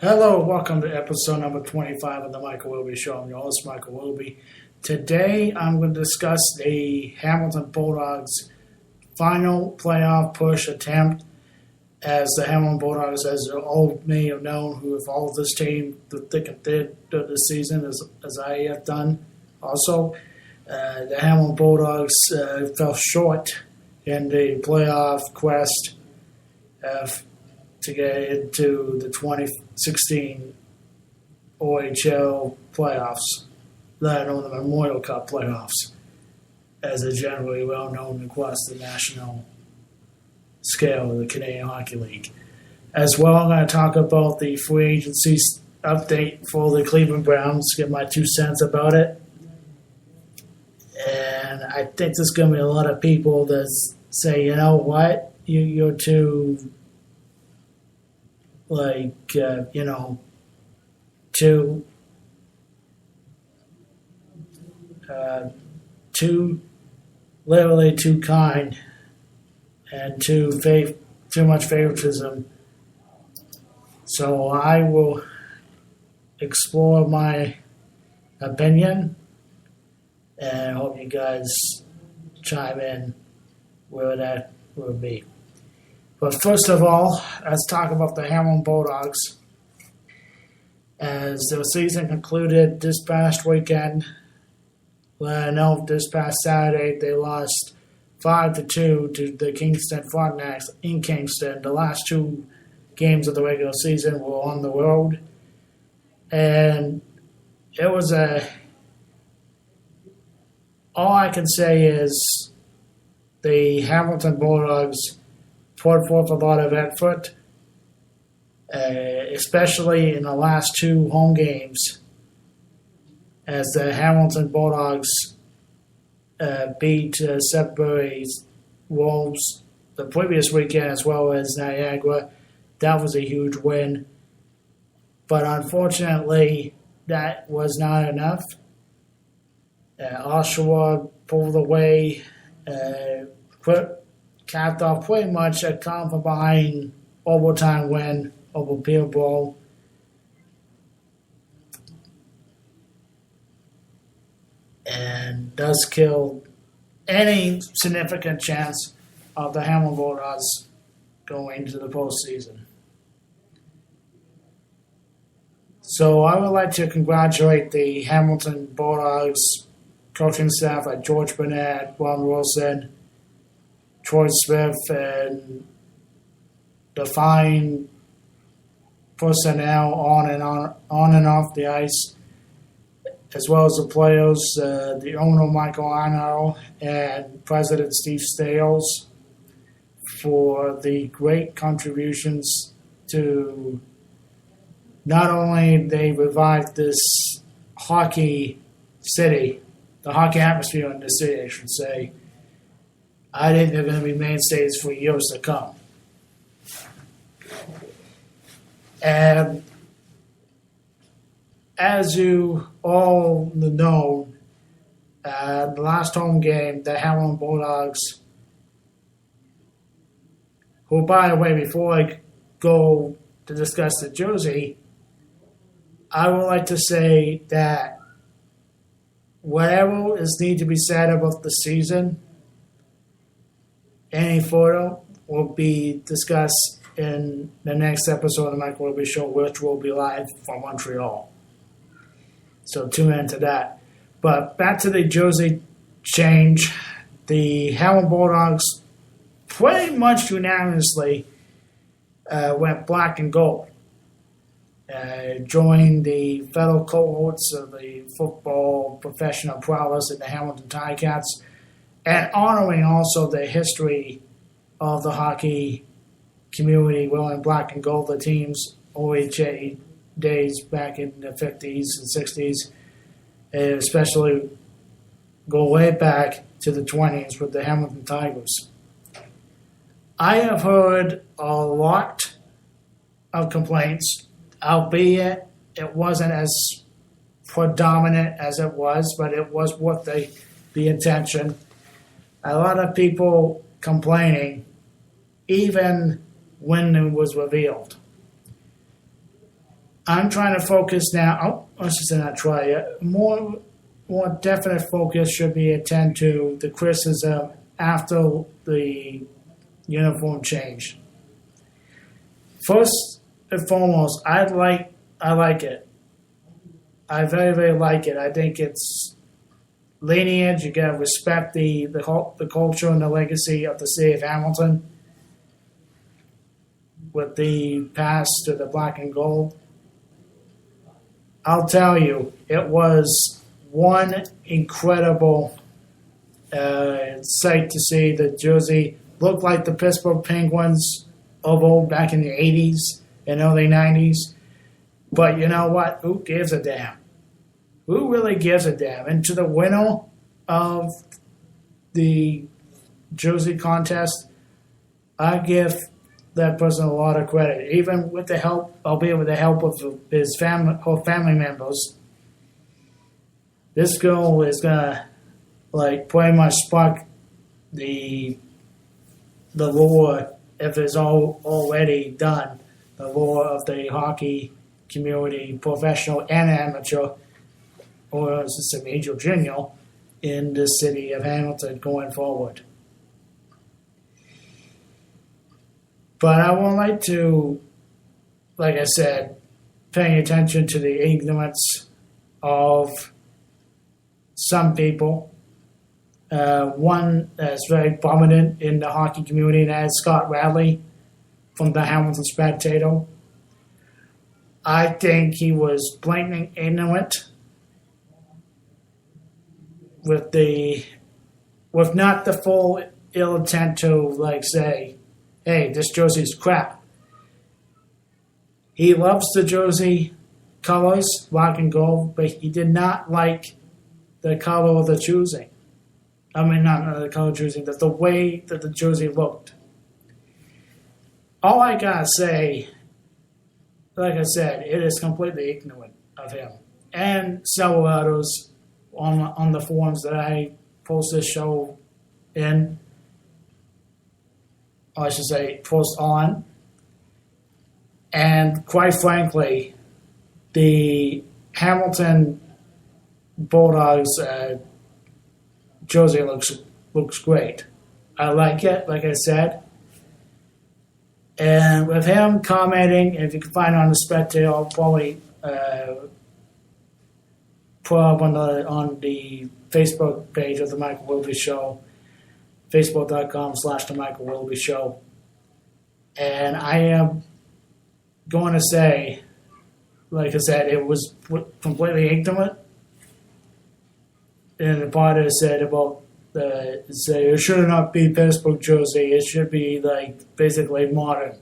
Hello, welcome to episode number 25 of the Michael Wilby Show. I'm your host, Michael Wilby. Today, I'm going to discuss the Hamilton Bulldogs final playoff push attempt, as the Hamilton Bulldogs, as you all may have known, who have followed this team through thick and thin this season, as I have done. Also, the Hamilton Bulldogs fell short in the playoff quest to get into the 2016 OHL playoffs, let alone the Memorial Cup playoffs, as are generally well known across the national scale of the Canadian Hockey League. As well, I'm going to talk about the free agency update for the Cleveland Browns, get my 2 cents about it. And I think there's going to be a lot of people that say, you know what, you're too, literally too kind and too much favoritism. So I will explore my opinion and hope you guys chime in where that will be. But first of all, let's talk about the Hamilton Bulldogs. As the season concluded this past weekend, I know this past Saturday they lost 5-2 to the Kingston Frontenacs in Kingston. The last 2 games of the regular season were on the road. And it was all I can say is the Hamilton Bulldogs put forth a lot of effort, especially in the last 2 home games, as the Hamilton Bulldogs beat Sudbury's Wolves the previous weekend, as well as Niagara. That was a huge win. But unfortunately, that was not enough. Oshawa pulled away, capped off pretty much a come from behind overtime win over Peterborough. And thus killed any significant chance of the Hamilton Bulldogs going to the postseason. So I would like to congratulate the Hamilton Bulldogs coaching staff like George Burnett, Ron Wilson, Troy Smith, and the fine personnel on and off the ice, as well as the players, the owner Michael Arno and President Steve Stales, for the great contributions to not only they revived this hockey city, the hockey atmosphere in the city, I should say. I think they're going to be mainstays for years to come. And as you all know, the last home game, the Hamilton Bulldogs, who, by the way, before I go to discuss the jersey, I would like to say that whatever is need to be said about the season, any further will be discussed in the next episode of the Michael Wilby Show, which will be live from Montreal. So tune into that. But back to the jersey change. The Hamilton Bulldogs pretty much unanimously went black and gold. Joined the fellow cohorts of the football professional prowess in the Hamilton Ticats, and honoring also the history of the hockey community wearing black and gold, the team's OHA days back in the 50s and 60s, and especially go way back to the 20s with the Hamilton Tigers. I have heard a lot of complaints, albeit it wasn't as predominant as it was, but it was what the intention. A lot of people complaining, even when it was revealed. I'm trying to focus now. I should say not try it. More definite focus should be attend to the criticism after the uniform change. First and foremost, I like it. I very, very like it. I think it's lineage. You gotta respect the culture and the legacy of the city of Hamilton with the past to the black and gold. I'll tell you, it was one incredible sight to see the jersey look like the Pittsburgh Penguins of old back in the 80s and early 90s. But you know what? Who gives a damn? Who really gives a damn? And to the winner of the jersey contest, I give that person a lot of credit, even with the help, albeit with the help of his her family members. This girl is gonna pretty much spark the lore, if it's already done, the lore of the hockey community, professional and amateur, or as it's a major junior, in the city of Hamilton going forward. But I would like to, like I said, paying attention to the ignorance of some people. One that's very prominent in the hockey community, and that is Scott Radley from the Hamilton Spectator. I think he was blatantly ignorant with not the full ill intent to say, hey, this jersey's crap. He loves the jersey colors, black and gold, but he did not like the color of the choosing. I mean, not the color choosing, the way that the jersey looked. All I gotta say, like I said, it is completely ignorant of him and several others on the forums that I post this show in. I should say, post on. And quite frankly, the Hamilton Bulldogs jersey looks great. I like it, like I said. And with him commenting, if you can find it on the Spectator, I'll probably put up on the Facebook page of the Michael Wilby Show, facebook.com/The Michael Wilby Show. And I am going to say, like I said, it was completely ignorant. And the part that said about it should not be Pittsburgh jersey, it should be basically modern.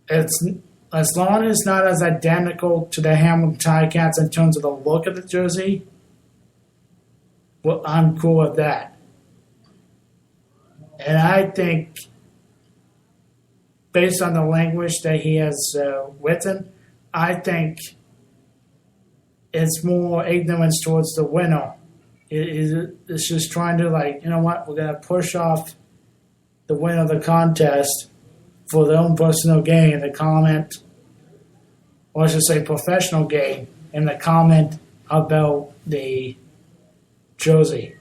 It's as long as it's not as identical to the Hamilton Ticats in terms of the look of the jersey. Well, I'm cool with that. And I think, based on the language that he has written, I think it's more ignorance towards the winner. It's just trying to you know what, we're going to push off the winner of the contest for their own personal gain, the comment, or I should say professional gain, in the comment about the jersey.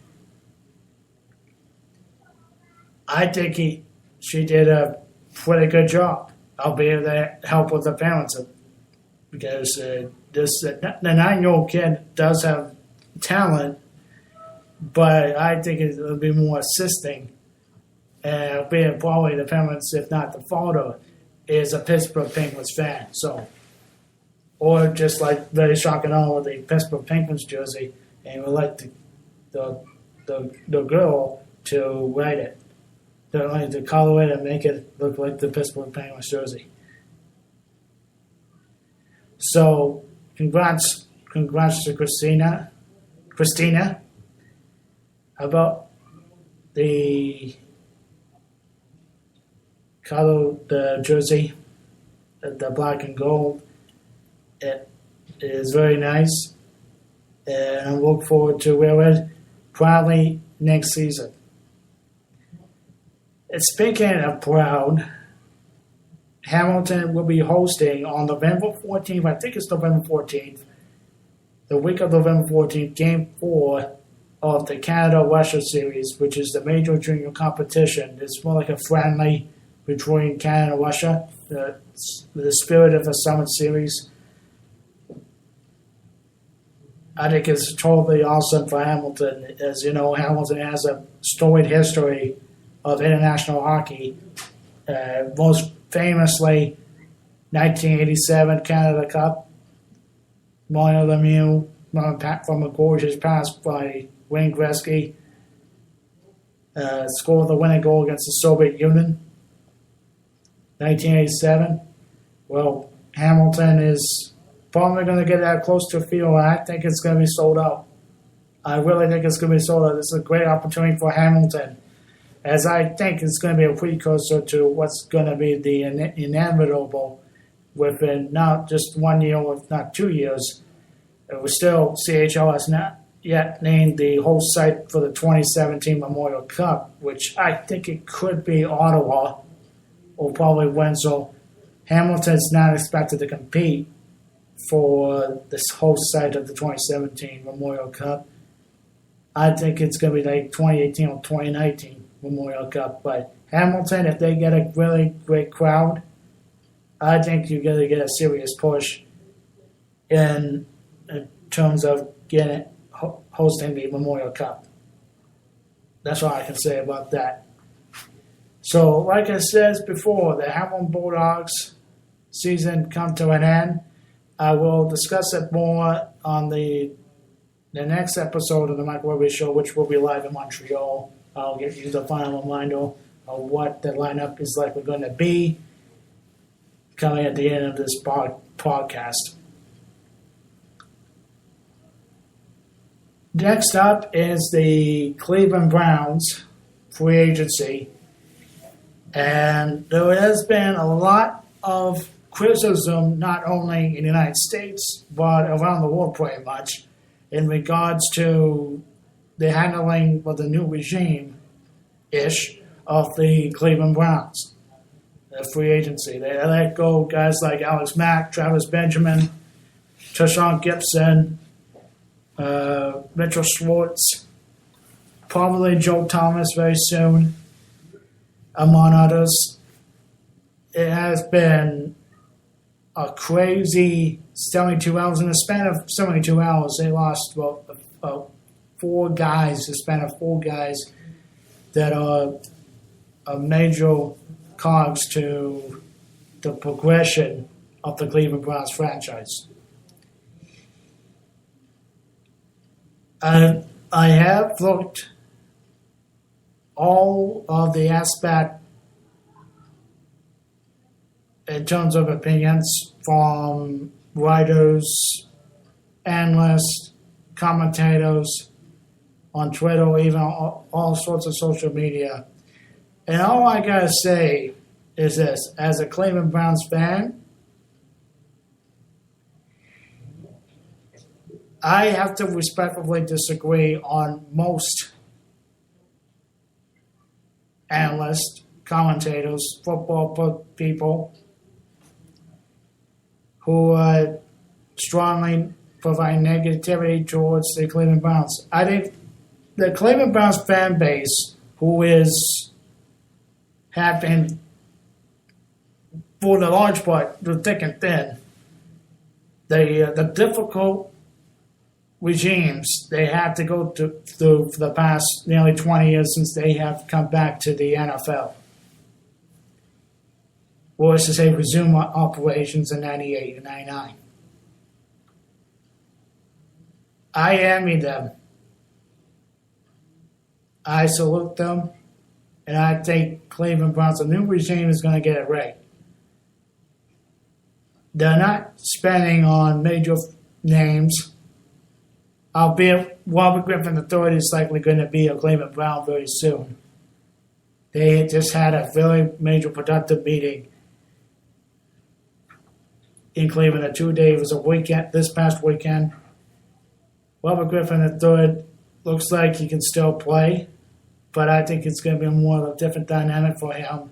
I think she did a pretty good job, albeit with the help of the parents, because the 9-year-old kid does have talent, but I think it would be more assisting. Being probably the parents, if not the father, is a Pittsburgh Penguins fan. So, or just very shocking on with the Pittsburgh Penguins jersey, and would like the girl to write it, to color it and make it look like the Pittsburgh Penguins jersey. So, congrats to Christina, about the color, the jersey, the black and gold. It is very nice, and I look forward to wear it proudly next season. And speaking of proud, Hamilton will be hosting on November 14th. I think it's November 14th. The week of November 14th, Game 4 of the Canada-Russia series, which is the major junior competition. It's more like a friendly between Canada and Russia, the spirit of the Summit Series. I think it's totally awesome for Hamilton. As you know, Hamilton has a storied history of international hockey. Most famously, 1987 Canada Cup. Mario Lemieux from a gorgeous pass by Wayne Gretzky scored the winning goal against the Soviet Union. 1987. Well, Hamilton is probably going to get that close to a field. I think it's going to be sold out. I really think it's going to be sold out. This is a great opportunity for Hamilton, as I think it's going to be a precursor to what's going to be the inevitable within not just 1 year, if not 2 years. It was still, CHL has not yet named the host site for the 2017 Memorial Cup, which I think it could be Ottawa or probably Windsor. Hamilton's not expected to compete for this host site of the 2017 Memorial Cup. I think it's going to be like 2018 or 2019 Memorial Cup. But Hamilton, if they get a really great crowd, I think you're going to get a serious push in terms of hosting the Memorial Cup. That's all I can say about that. So, like I said before, the Hamilton Bulldogs season come to an end. I will discuss it more on the next episode of the Michael Wilby Show, which will be live in Montreal. I'll give you the final reminder of what the lineup is likely going to be coming at the end of this podcast. Next up is the Cleveland Browns free agency. And there has been a lot of criticism, not only in the United States, but around the world pretty much, in regards to the handling of the new regime-ish of the Cleveland Browns, the free agency. They let go guys like Alex Mack, Travis Benjamin, Tashawn Gibson, Mitchell Schwartz, probably Joe Thomas very soon, among others. It has been a crazy 72 hours. In the span of 72 hours, they lost four guys, the span of four guys that are a major cogs to the progression of the Cleveland Browns franchise. I have looked all of the aspect in terms of opinions from writers, analysts, commentators on Twitter, even all sorts of social media. And all I gotta say is this: as a Cleveland Browns fan, I have to respectfully disagree on most analysts, commentators, football people who strongly provide negativity towards the Cleveland Browns. I think the Cleveland Browns fan base, who have been, for the large part, through thick and thin, the difficult regimes they have to go through for the past nearly 20 years since they have come back to the NFL. Or to say, resume operations in 98 and 99. I envy them. I salute them. And I think Cleveland Browns, the new regime, is going to get it right. They're not spending on major names, albeit Robert Griffin III is likely going to be a Cleveland Brown very soon. They just had a very major productive meeting in Cleveland. It was a weekend, this past weekend. Robert Griffin III looks like he can still play, but I think it's going to be more of a different dynamic for him